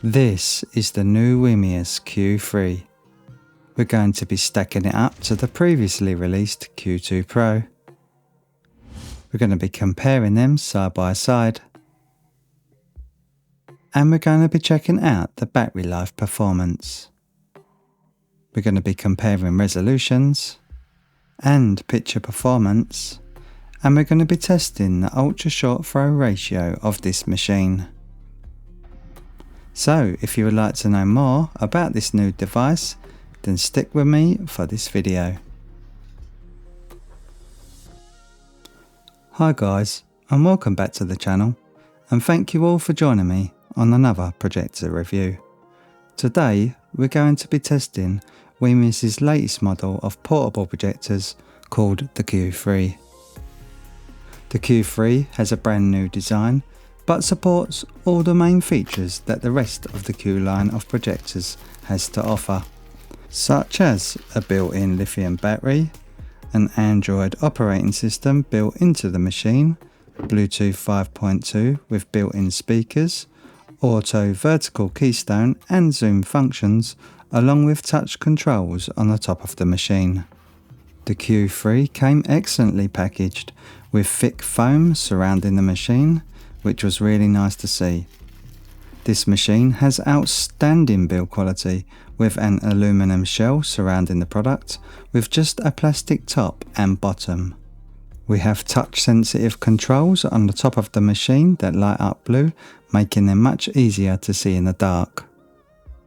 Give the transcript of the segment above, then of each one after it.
This is the new WiMiUS Q3. We're going to be stacking it up to the previously released Q2 Pro. We're going to be comparing them side by side. And we're going to be checking out the battery life performance. We're going to be comparing resolutions and picture performance. And we're going to be testing the ultra short throw ratio of this machine. So if you would like to know more about this new device, then stick with me for this video. Hi guys, and welcome back to the channel, and thank you all for joining me on another Projector review. Today we're going to be testing WiMiUS's latest model of portable projectors called the Q3. The Q3 has a brand new design, but supports all the main features that the rest of the Q line of projectors has to offer, such as a built-in lithium battery, an Android operating system built into the machine, Bluetooth 5.2 with built-in speakers, auto vertical keystone and zoom functions, along with touch controls on the top of the machine. The Q3 came excellently packaged with thick foam surrounding the machine, which was really nice to see. This machine has outstanding build quality with an aluminium shell surrounding the product with just a plastic top and bottom. We have touch sensitive controls on the top of the machine that light up blue, making them much easier to see in the dark.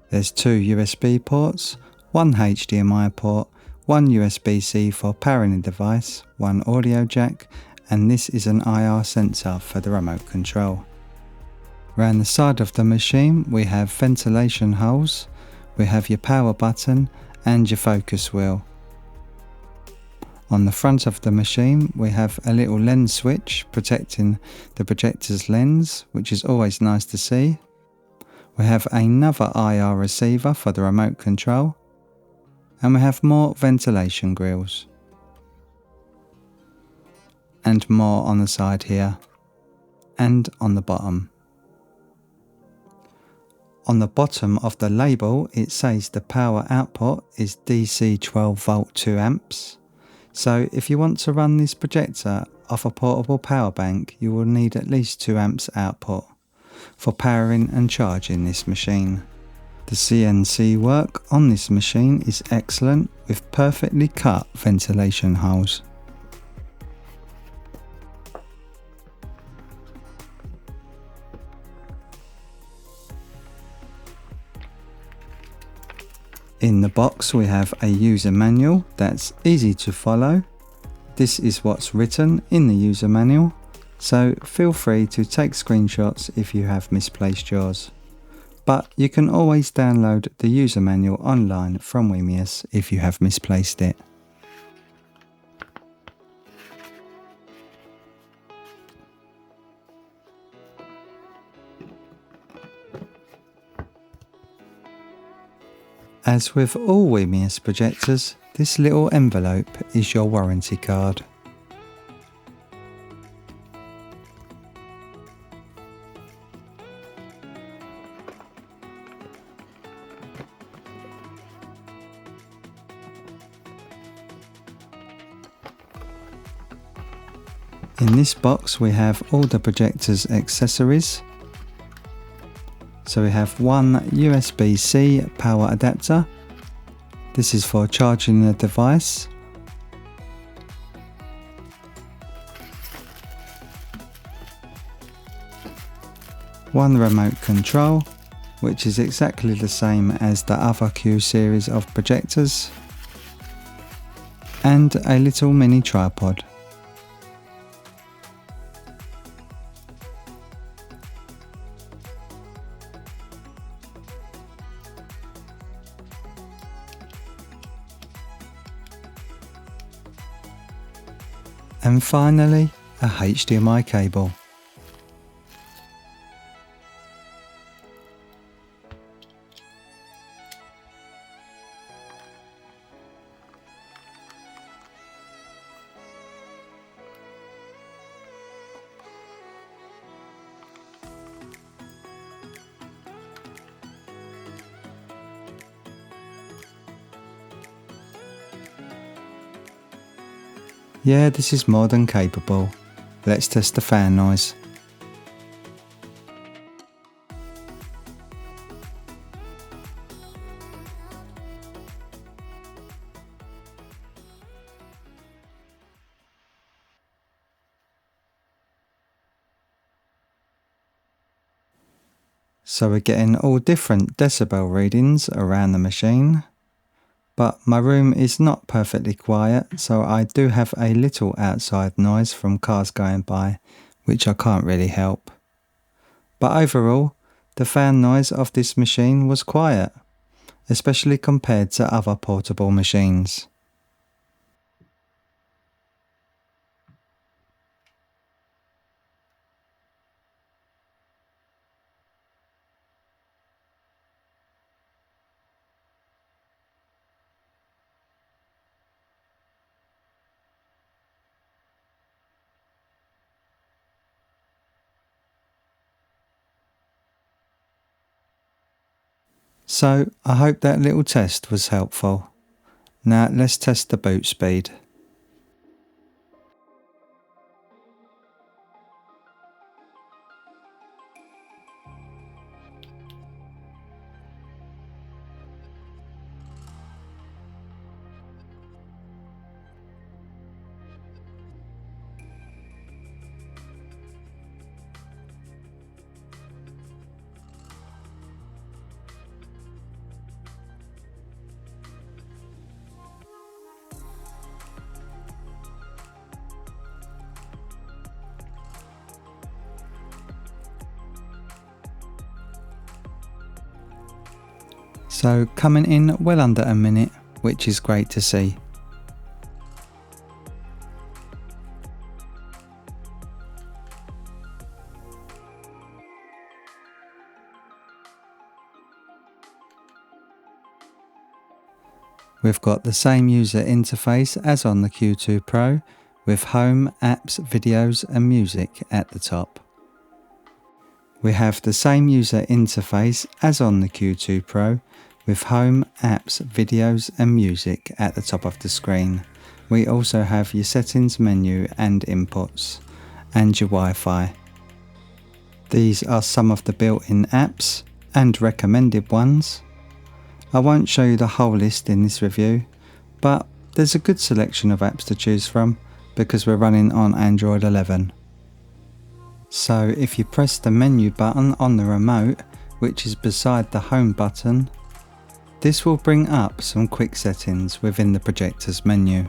There's 2 USB ports, 1 HDMI port, 1 USB-C for powering the device, 1 audio jack, and this is an IR sensor for the remote control. Around the side of the machine we have ventilation holes, we have your power button and your focus wheel. On the front of the machine we have a little lens switch protecting the projector's lens, which is always nice to see. We have another IR receiver for the remote control, and we have more ventilation grills. And more on the side here, and on the bottom. On the bottom of the label it says the power output is DC 12 volt 2 amps. So if you want to run this projector off a portable power bank, you will need at least 2 amps output for powering and charging this machine. The CNC work on this machine is excellent with perfectly cut ventilation holes. In the box we have a user manual that's easy to follow. This is what's written in the user manual, so feel free to take screenshots if you have misplaced yours. But you can always download the user manual online from WiMiUS if you have misplaced it. As with all WiMiUS projectors, this little envelope is your warranty card. In this box we have all the projector's accessories. So we have one USB-C power adapter. This is for charging the device. One remote control, which is exactly the same as the other Q series of projectors. And a little mini tripod. And finally, a HDMI cable. Yeah, this is more than capable. Let's test the fan noise. So we're getting all different decibel readings around the machine. But my room is not perfectly quiet, so I do have a little outside noise from cars going by, which I can't really help. But overall, the fan noise of this machine was quiet, especially compared to other portable machines. So I hope that little test was helpful. Now let's test the boot speed. So coming in well under a minute, which is great to see. We've got the same user interface as on the Q2 Pro, with Home, Apps, Videos and Music at the top. We have the same user interface as on the Q2 Pro, with Home, Apps, Videos and Music at the top of the screen. We also have your settings menu and inputs, and your Wi-Fi. These are some of the built-in apps and recommended ones. I won't show you the whole list in this review, but there's a good selection of apps to choose from because we're running on Android 11. So if you press the menu button on the remote, which is beside the home button, this will bring up some quick settings within the Projector's menu.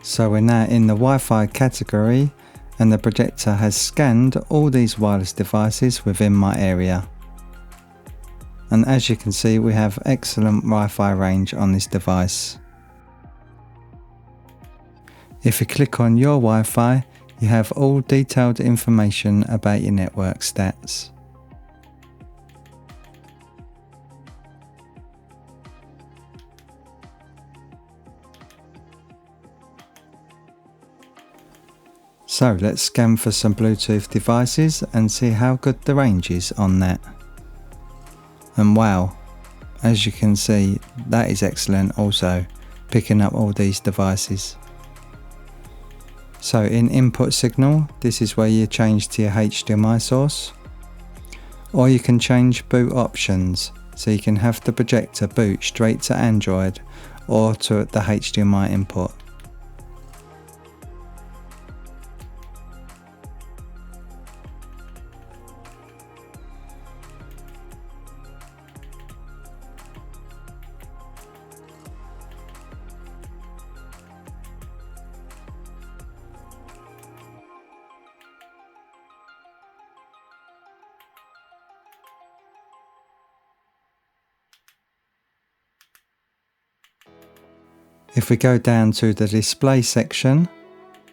So we're now in the Wi-Fi category, and the Projector has scanned all these wireless devices within my area. And as you can see, we have excellent Wi-Fi range on this device. If you click on your Wi-Fi, you have all detailed information about your network stats. So let's scan for some Bluetooth devices and see how good the range is on that. And wow, as you can see, that is excellent also, picking up all these devices. So in input signal, this is where you change to your HDMI source. Or you can change boot options, so you can have the Projector boot straight to Android or to the HDMI input. If we go down to the display section,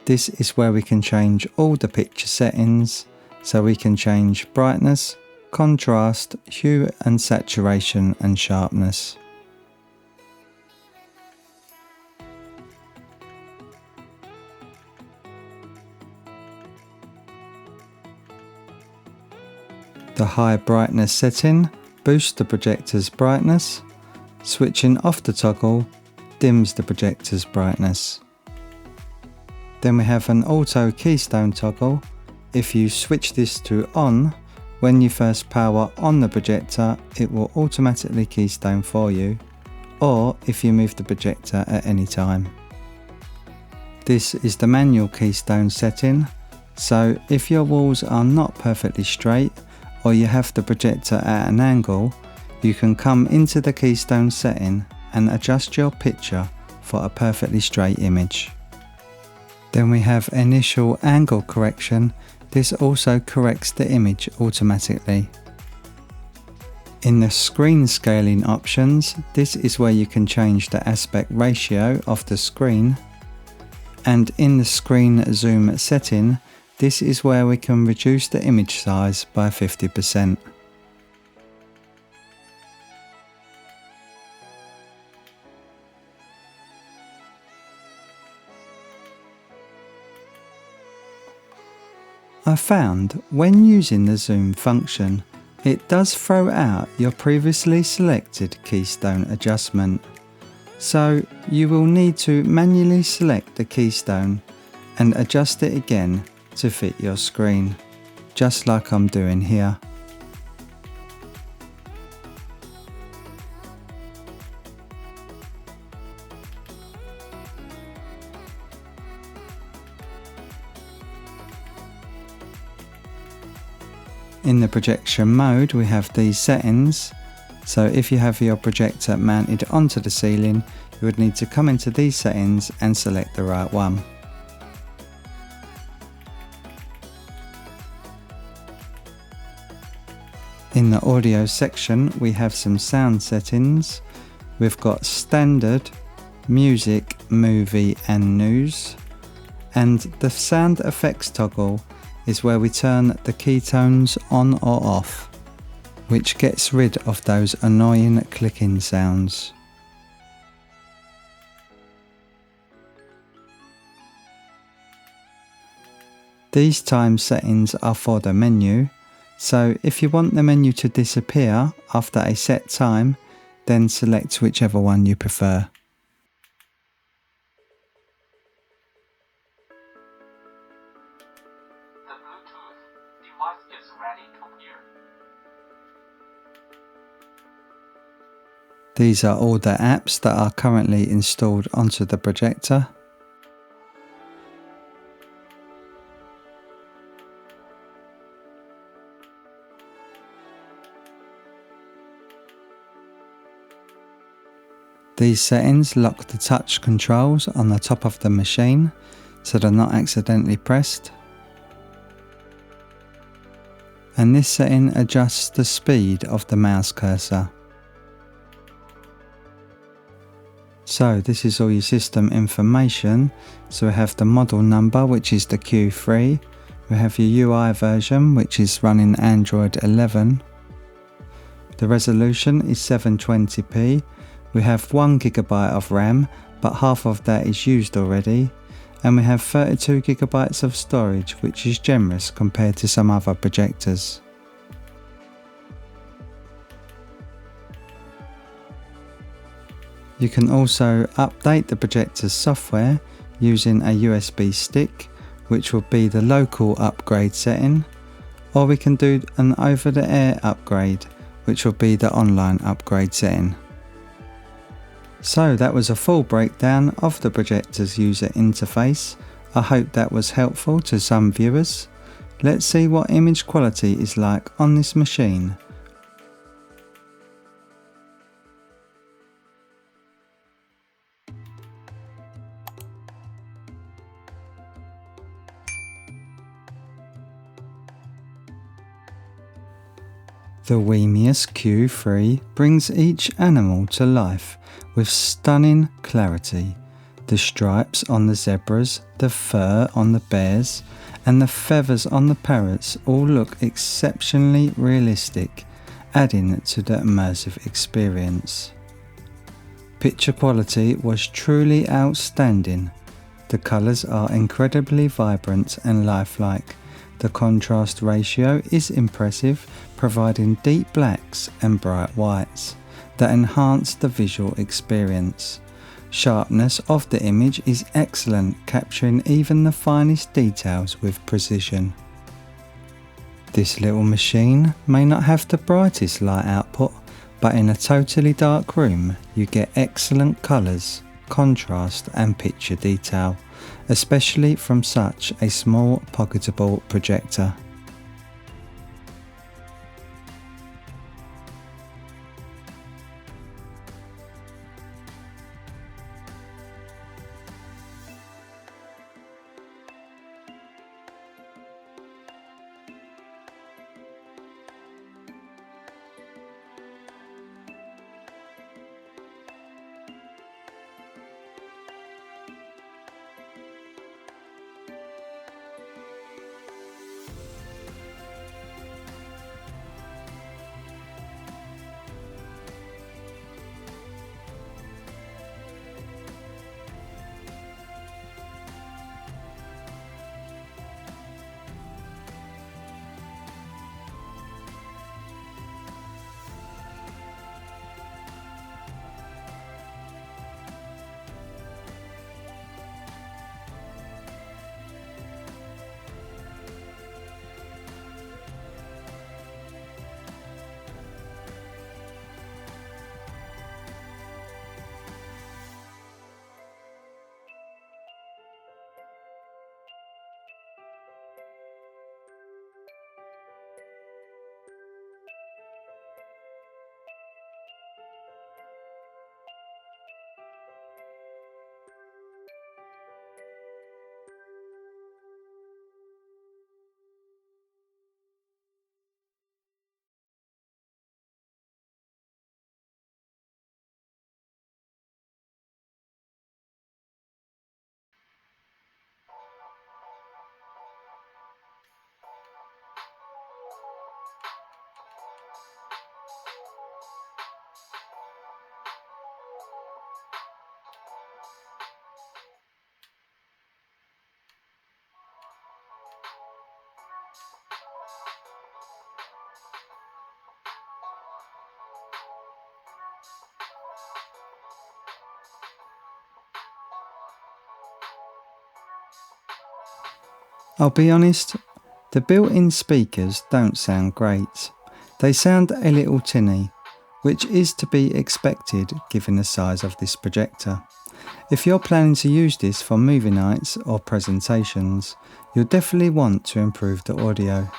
this is where we can change all the picture settings, so we can change brightness, contrast, hue and saturation and sharpness. The high brightness setting boosts the Projector's brightness. Switching off the toggle dims the Projector's brightness. Then we have an auto keystone toggle. If you switch this to on, when you first power on the projector, it will automatically keystone for you, or if you move the projector at any time. This is the manual keystone setting, so if your walls are not perfectly straight or you have the projector at an angle, you can come into the keystone setting and adjust your picture for a perfectly straight image. Then we have initial angle correction. This also corrects the image automatically. In the screen scaling options, this is where you can change the aspect ratio of the screen. And in the screen zoom setting, this is where we can reduce the image size by 50%. I found when using the zoom function, it does throw out your previously selected keystone adjustment. So you will need to manually select the keystone and adjust it again to fit your screen, just like I'm doing here. In the projection mode, we have these settings. So if you have your projector mounted onto the ceiling, you would need to come into these settings and select the right one. In the audio section, we have some sound settings. We've got standard, music, movie and news. And the sound effects toggle is where we turn the keytones on or off, which gets rid of those annoying clicking sounds. These time settings are for the menu, so if you want the menu to disappear after a set time, then select whichever one you prefer. The Bluetooth device is ready to pair. These are all the apps that are currently installed onto the projector. These settings lock the touch controls on the top of the machine so they're not accidentally pressed. And this setting adjusts the speed of the mouse cursor. So this is all your system information. So we have the model number, which is the Q3. We have your UI version, which is running Android 11. The resolution is 720p. We have 1 GB of RAM, but half of that is used already. And we have 32 GB of storage, which is generous compared to some other projectors. You can also update the projector's software using a USB stick, which will be the local upgrade setting, or we can do an over-the-air upgrade, which will be the online upgrade setting. So that was a full breakdown of the projector's user interface. I hope that was helpful to some viewers. Let's see what image quality is like on this machine. The WiMiUS Q3 brings each animal to life with stunning clarity. The stripes on the zebras, the fur on the bears, and the feathers on the parrots all look exceptionally realistic, adding to the immersive experience. Picture quality was truly outstanding. The colours are incredibly vibrant and lifelike. The contrast ratio is impressive, providing deep blacks and bright whites that enhance the visual experience. Sharpness of the image is excellent, capturing even the finest details with precision. This little machine may not have the brightest light output, but in a totally dark room you get excellent colours, contrast and picture detail, especially from such a small pocketable projector. I'll be honest, the built-in speakers don't sound great. They sound a little tinny, which is to be expected given the size of this projector. If you're planning to use this for movie nights or presentations, you'll definitely want to improve the audio.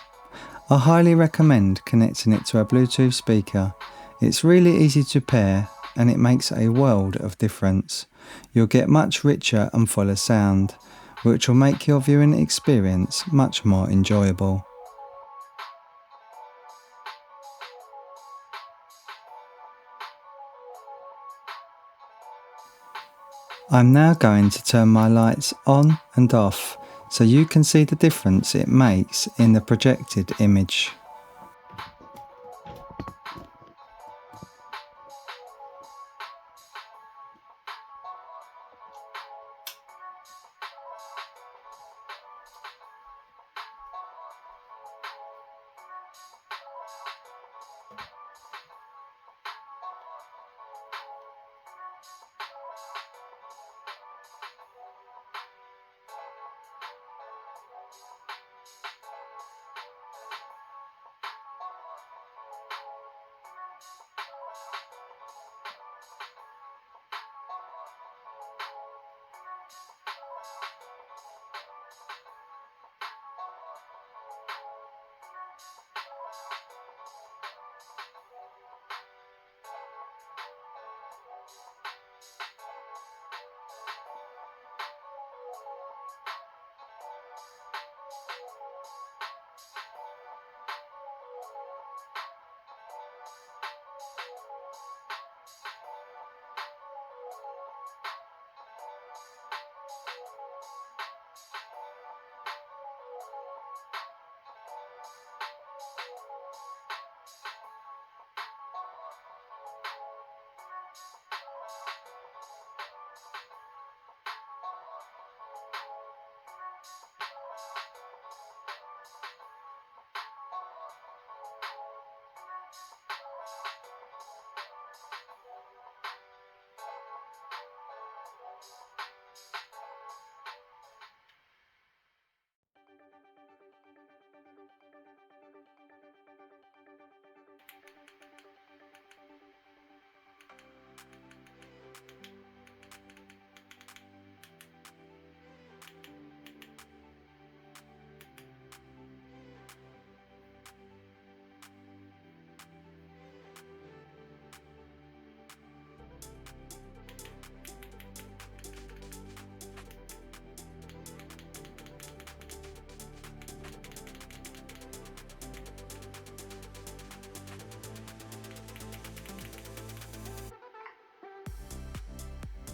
I highly recommend connecting it to a Bluetooth speaker. It's really easy to pair and it makes a world of difference. You'll get much richer and fuller sound, which will make your viewing experience much more enjoyable. I'm now going to turn my lights on and off so you can see the difference it makes in the projected image.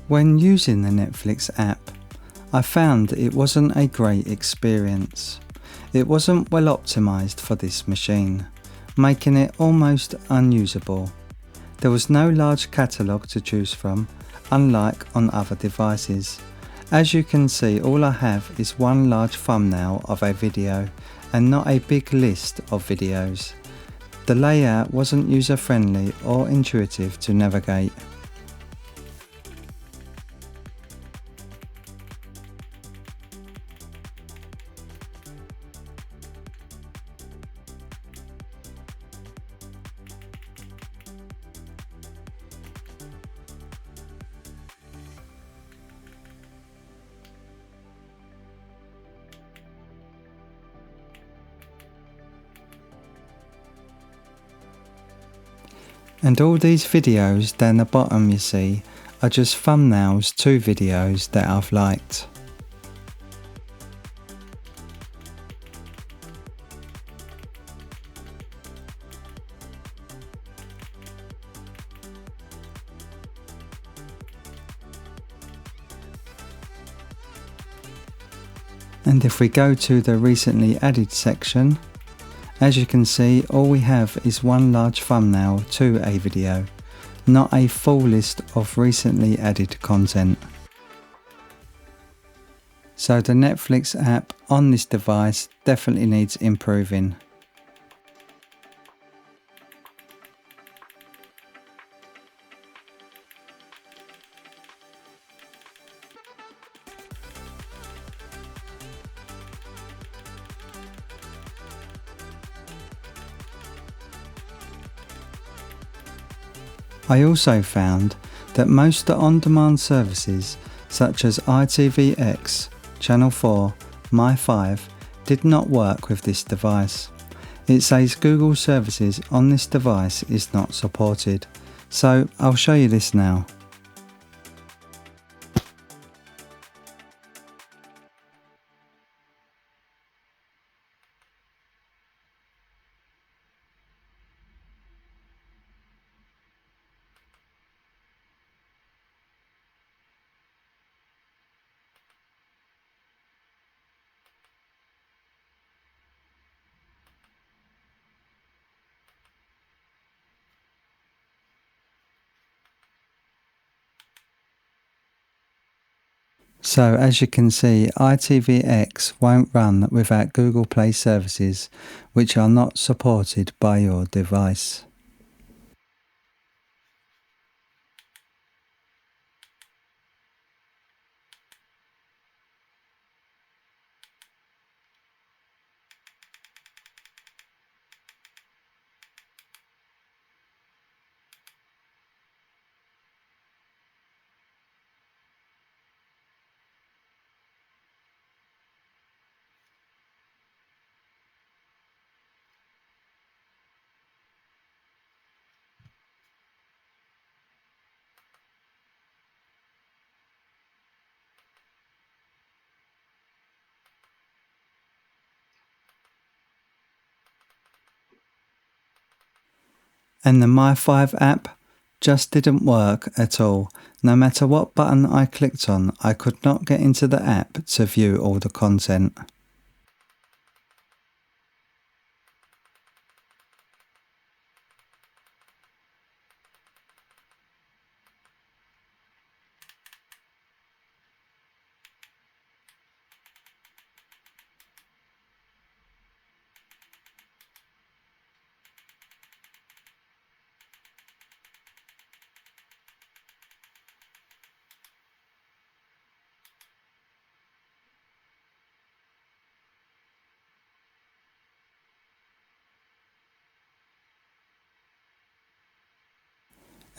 When using the Netflix app, I found it wasn't a great experience. It wasn't well optimized for this machine, making it almost unusable. There was no large catalogue to choose from, unlike on other devices. As you can see, all I have is one large thumbnail of a video and not a big list of videos. The layout wasn't user-friendly or intuitive to navigate. And all these videos down the bottom you see are just thumbnails to videos that I've liked. And if we go to the recently added section, as you can see, all we have is one large thumbnail to a video, not a full list of recently added content. So the Netflix app on this device definitely needs improving. I also found that most on-demand services such as ITVX, Channel 4, My5 did not work with this device. It says Google services on this device is not supported, so I'll show you this now. So as you can see, ITVX won't run without Google Play services which are not supported by your device. And the My5 app just didn't work at all. No matter what button I clicked on, I could not get into the app to view all the content.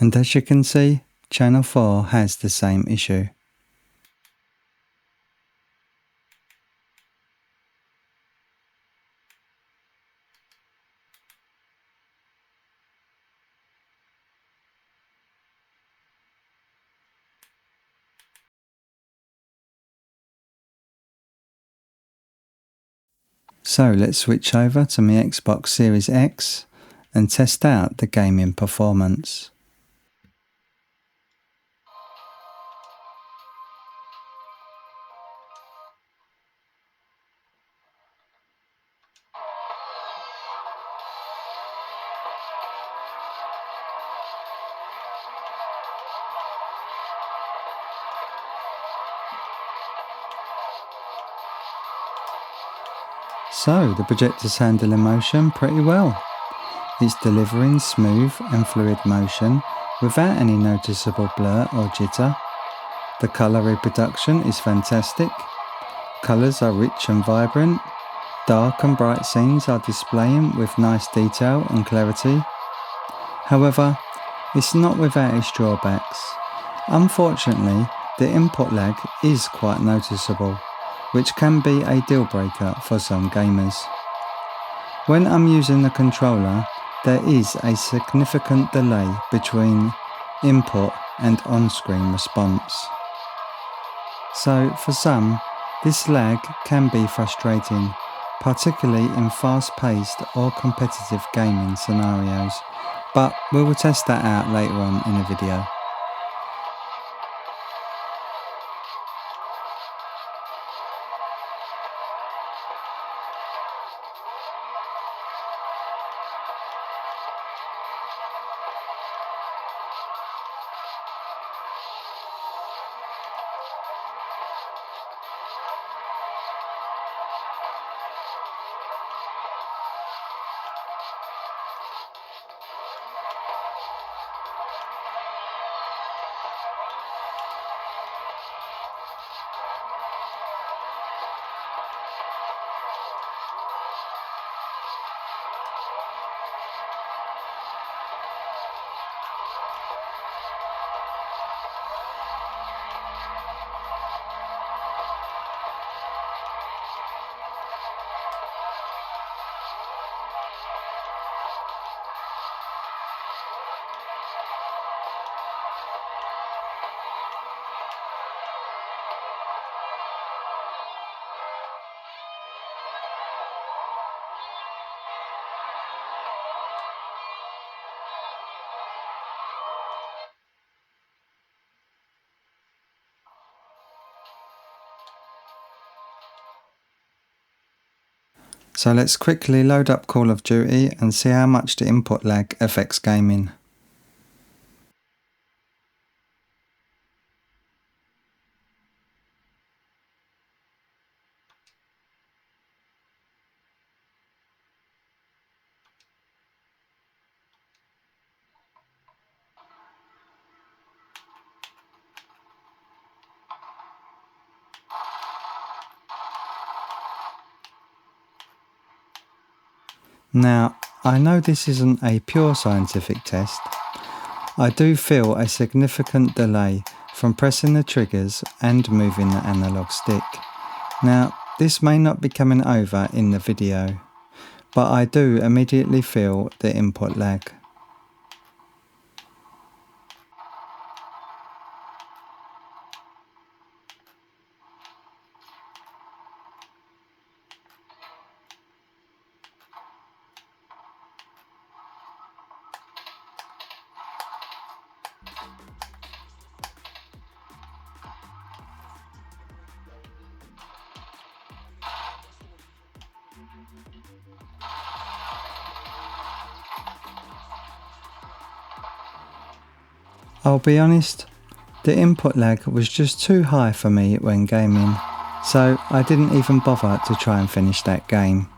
And as you can see, Channel 4 has the same issue. So let's switch over to my Xbox Series X and test out the gaming performance. So the projector's handling motion pretty well. It's delivering smooth and fluid motion without any noticeable blur or jitter. The colour reproduction is fantastic. Colours are rich and vibrant. Dark and bright scenes are displaying with nice detail and clarity. However, it's not without its drawbacks. Unfortunately, the input lag is quite noticeable, which can be a deal breaker for some gamers. When I'm using the controller, there is a significant delay between input and on-screen response. So for some, this lag can be frustrating, particularly in fast-paced or competitive gaming scenarios, but we will test that out later on in the video. So let's quickly load up Call of Duty and see how much the input lag affects gaming. Now, I know this isn't a pure scientific test. I do feel a significant delay from pressing the triggers and moving the analog stick. Now, this may not be coming over in the video, but I do immediately feel the input lag. I'll be honest, the input lag was just too high for me when gaming, so I didn't even bother to try and finish that game.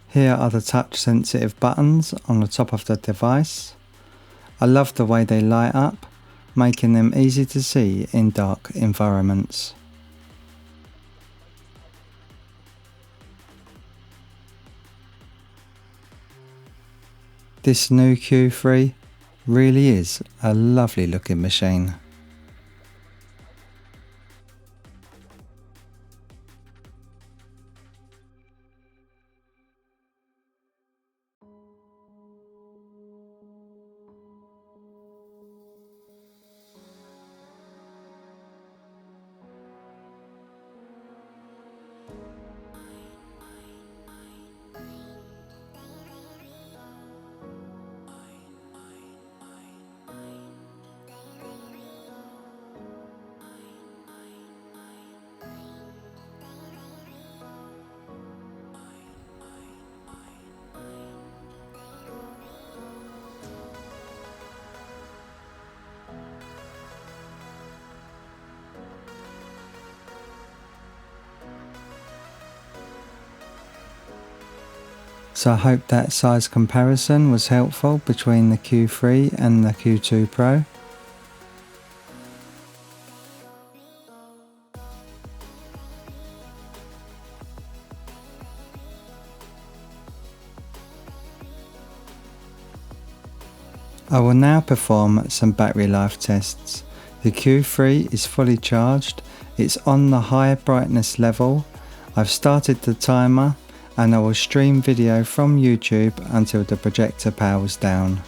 Here are the touch sensitive buttons on the top of the device. I love the way they light up, making them easy to see in dark environments. This new Q3 really is a lovely looking machine. So I hope that size comparison was helpful between the Q3 and the Q2 Pro. I will now perform some battery life tests. The Q3 is fully charged, it's on the high brightness level. I've started the timer and I will stream video from YouTube until the projector powers down.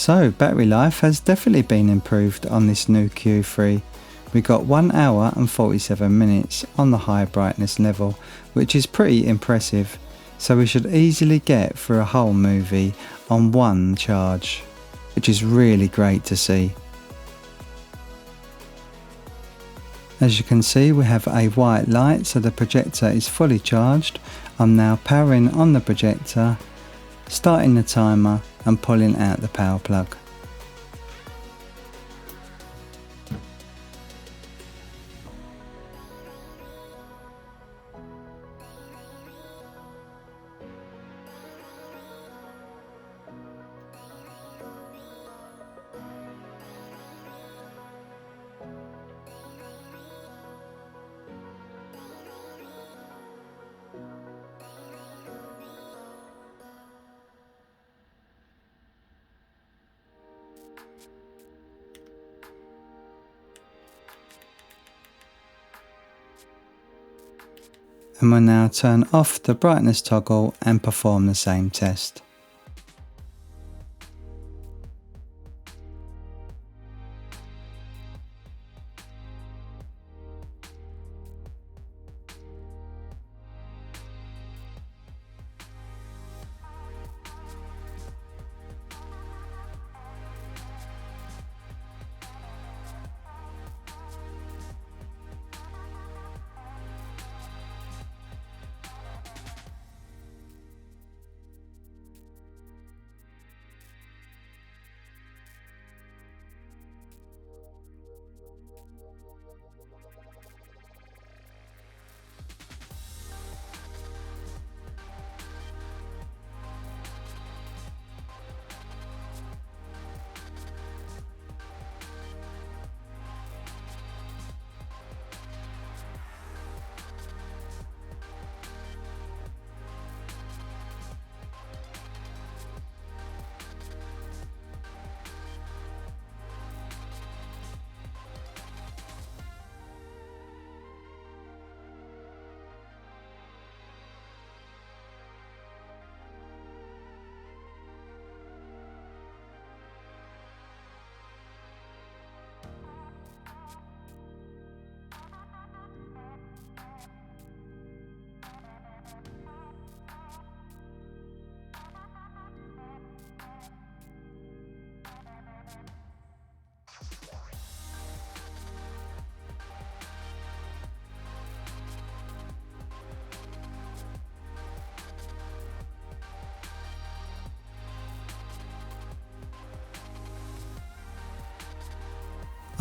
So battery life has definitely been improved on this new Q3. We got 1 hour and 47 minutes on the high brightness level, which is pretty impressive. So we should easily get through a whole movie on one charge, which is really great to see. As you can see, we have a white light, so the projector is fully charged. I'm now powering on the projector, starting the timer and pulling out the power plug. And we'll now turn off the brightness toggle and perform the same test.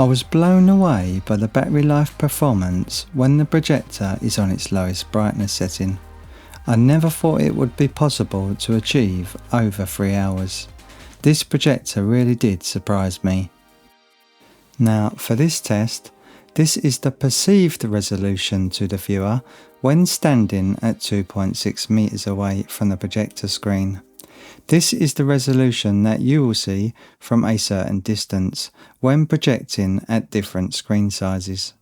I was blown away by the battery life performance when the projector is on its lowest brightness setting. I never thought it would be possible to achieve over 3 hours. This projector really did surprise me. Now for this test, this is the perceived resolution to the viewer when standing at 2.6 meters away from the projector screen. This is the resolution that you will see from a certain distance when projecting at different screen sizes.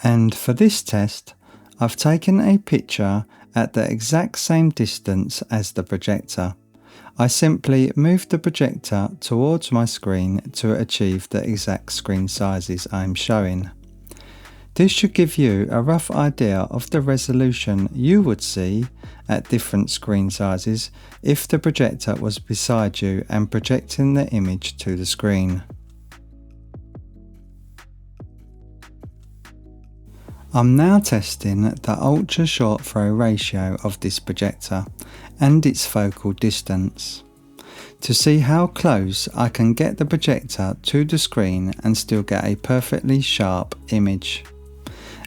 And for this test, I've taken a picture at the exact same distance as the projector. I simply moved the projector towards my screen to achieve the exact screen sizes I'm showing. This should give you a rough idea of the resolution you would see at different screen sizes if the projector was beside you and projecting the image to the screen. I'm now testing the ultra short throw ratio of this projector and its focal distance to see how close I can get the projector to the screen and still get a perfectly sharp image.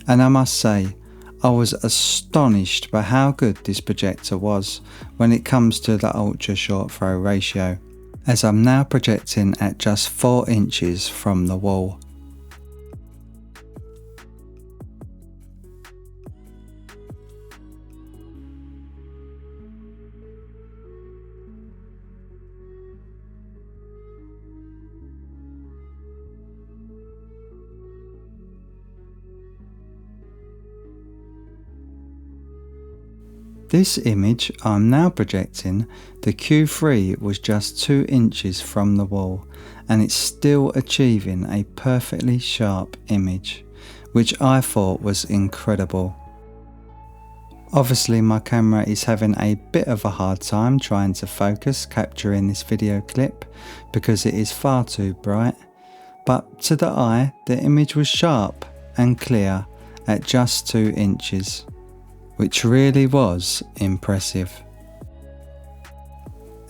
And I must say, I was astonished by how good this projector was when it comes to the ultra short throw ratio, as I'm now projecting at just 4 inches from the wall. This image I'm now projecting, the Q3 was just 2 inches from the wall and it's still achieving a perfectly sharp image, which I thought was incredible. Obviously my camera is having a bit of a hard time trying to focus capturing this video clip because it is far too bright, but to the eye the image was sharp and clear at just 2 inches. Which really was impressive.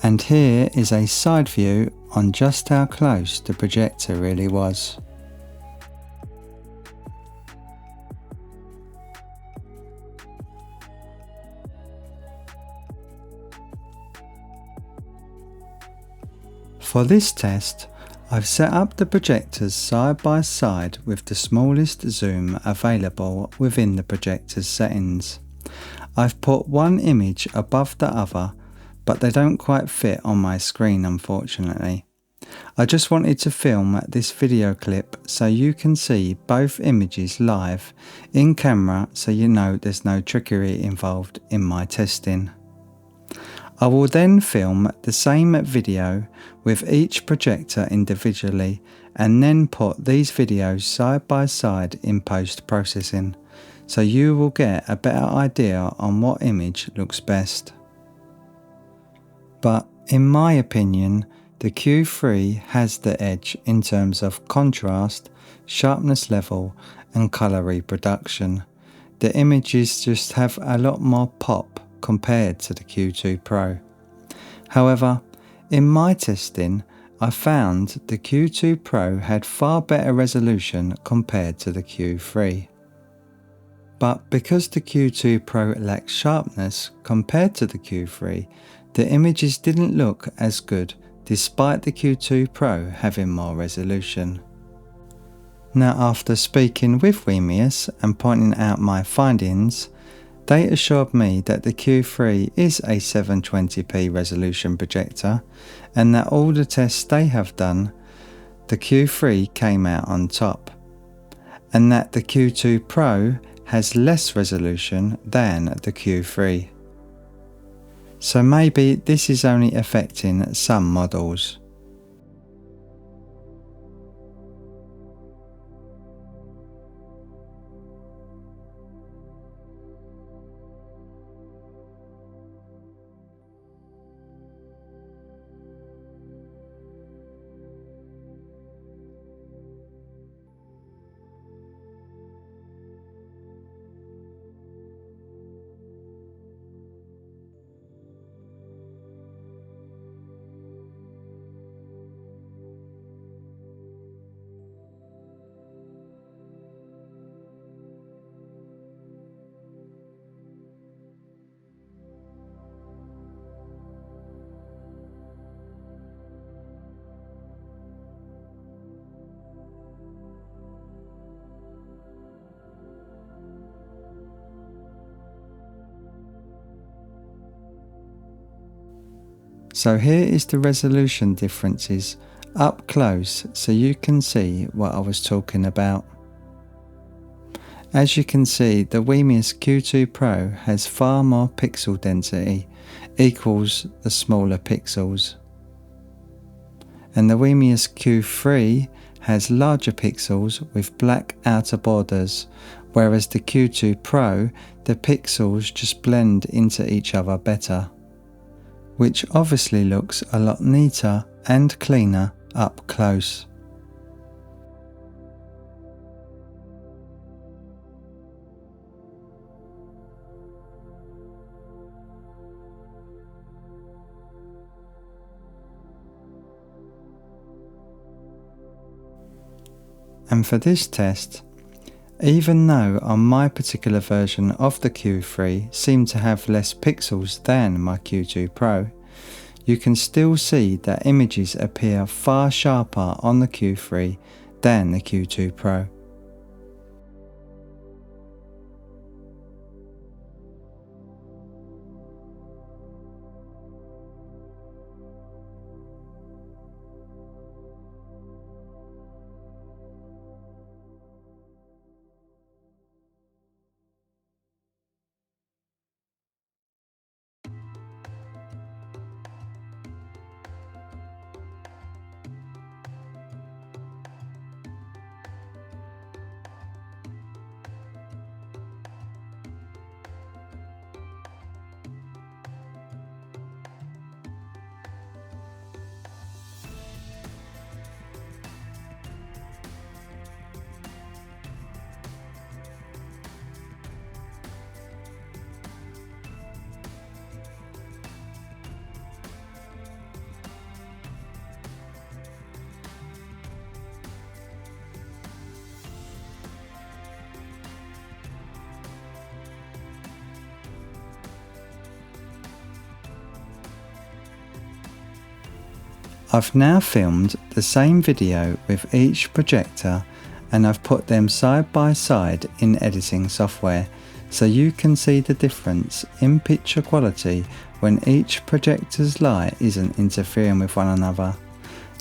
And here is a side view on just how close the projector really was. For this test, I've set up the projectors side by side with the smallest zoom available within the projector's settings. I've put one image above the other, but they don't quite fit on my screen unfortunately. I just wanted to film this video clip so you can see both images live in camera so you know there's no trickery involved in my testing. I will then film the same video with each projector individually and then put these videos side by side in post-processing, so you will get a better idea on what image looks best. But in my opinion, the Q3 has the edge in terms of contrast, sharpness level and colour reproduction. The images just have a lot more pop compared to the Q2 Pro. However, in my testing, I found the Q2 Pro had far better resolution compared to the Q3. But because the Q2 Pro lacks sharpness compared to the Q3, the images didn't look as good despite the Q2 Pro having more resolution. Now after speaking with WiMiUS and pointing out my findings, they assured me that the Q3 is a 720p resolution projector and that all the tests they have done, the Q3 came out on top, and that the Q2 Pro has less resolution than the Q3. So maybe this is only affecting some models. So here is the resolution differences up close so you can see what I was talking about. As you can see, the WiMiUS Q2 Pro has far more pixel density, equals the smaller pixels. And the WiMiUS Q3 has larger pixels with black outer borders, whereas the Q2 Pro, the pixels just blend into each other better, which obviously looks a lot neater and cleaner up close. And for this test, even though on my particular version of the Q3 seemed to have less pixels than my Q2 Pro, you can still see that images appear far sharper on the Q3 than the Q2 Pro. I've now filmed the same video with each projector and I've put them side by side in editing software so you can see the difference in picture quality when each projector's light isn't interfering with one another,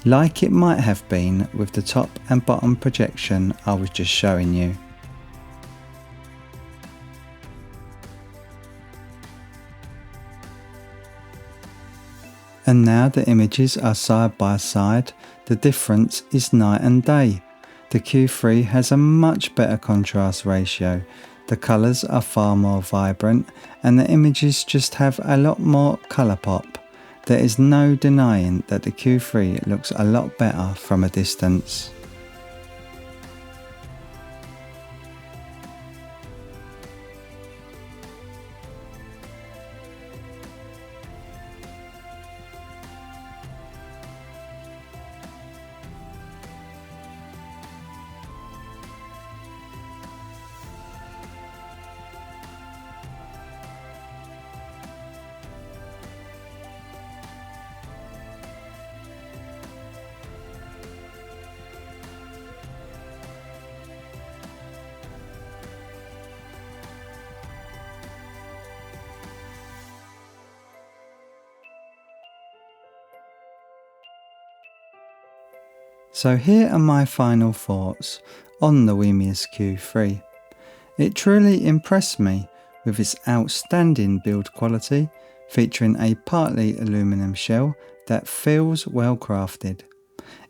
like it might have been with the top and bottom projection I was just showing you. And now the images are side by side, the difference is night and day. The Q3 has a much better contrast ratio, the colours are far more vibrant and the images just have a lot more colour pop. There is no denying that the Q3 looks a lot better from a distance. So here are my final thoughts on the WiMiUS Q3. It truly impressed me with its outstanding build quality, featuring a partly aluminium shell that feels well crafted.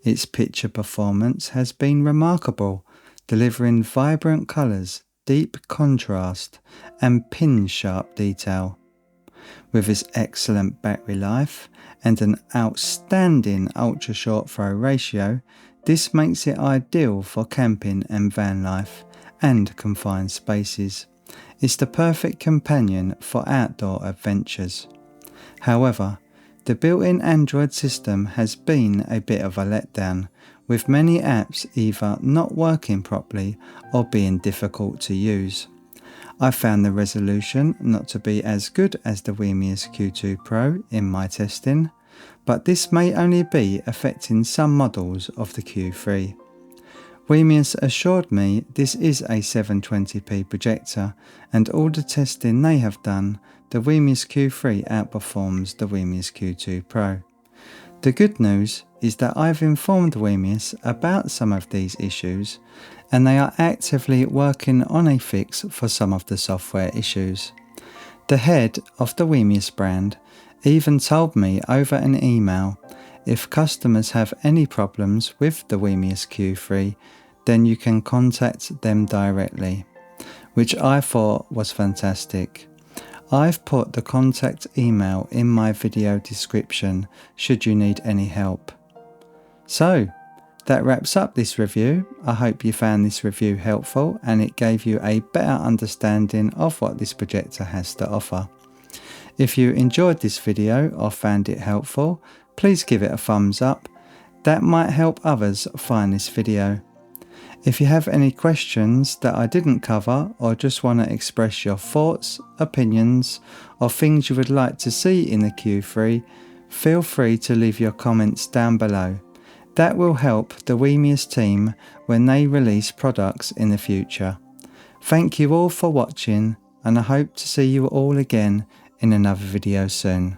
Its picture performance has been remarkable, delivering vibrant colours, deep contrast and pin-sharp detail. With its excellent battery life and an outstanding ultra short throw ratio, this makes it ideal for camping and van life and confined spaces. It's the perfect companion for outdoor adventures. However, the built-in Android system has been a bit of a letdown, with many apps either not working properly or being difficult to use. I found the resolution not to be as good as the WiMiUS Q2 Pro in my testing, but this may only be affecting some models of the Q3. WiMiUS assured me this is a 720p projector and all the testing they have done the WiMiUS Q3 outperforms the WiMiUS Q2 Pro. The good news is that I've informed WiMiUS about some of these issues, and they are actively working on a fix for some of the software issues. The head of the WiMiUS brand even told me over an email, if customers have any problems with the WiMiUS Q3, then you can contact them directly, which I thought was fantastic. I've put the contact email in my video description should you need any help. So, that wraps up this review. I hope you found this review helpful and it gave you a better understanding of what this projector has to offer. If you enjoyed this video or found it helpful, please give it a thumbs up. That might help others find this video. If you have any questions that I didn't cover or just want to express your thoughts, opinions or things you would like to see in the Q3, feel free to leave your comments down below. That will help the WiMiUS team when they release products in the future. Thank you all for watching and I hope to see you all again in another video soon.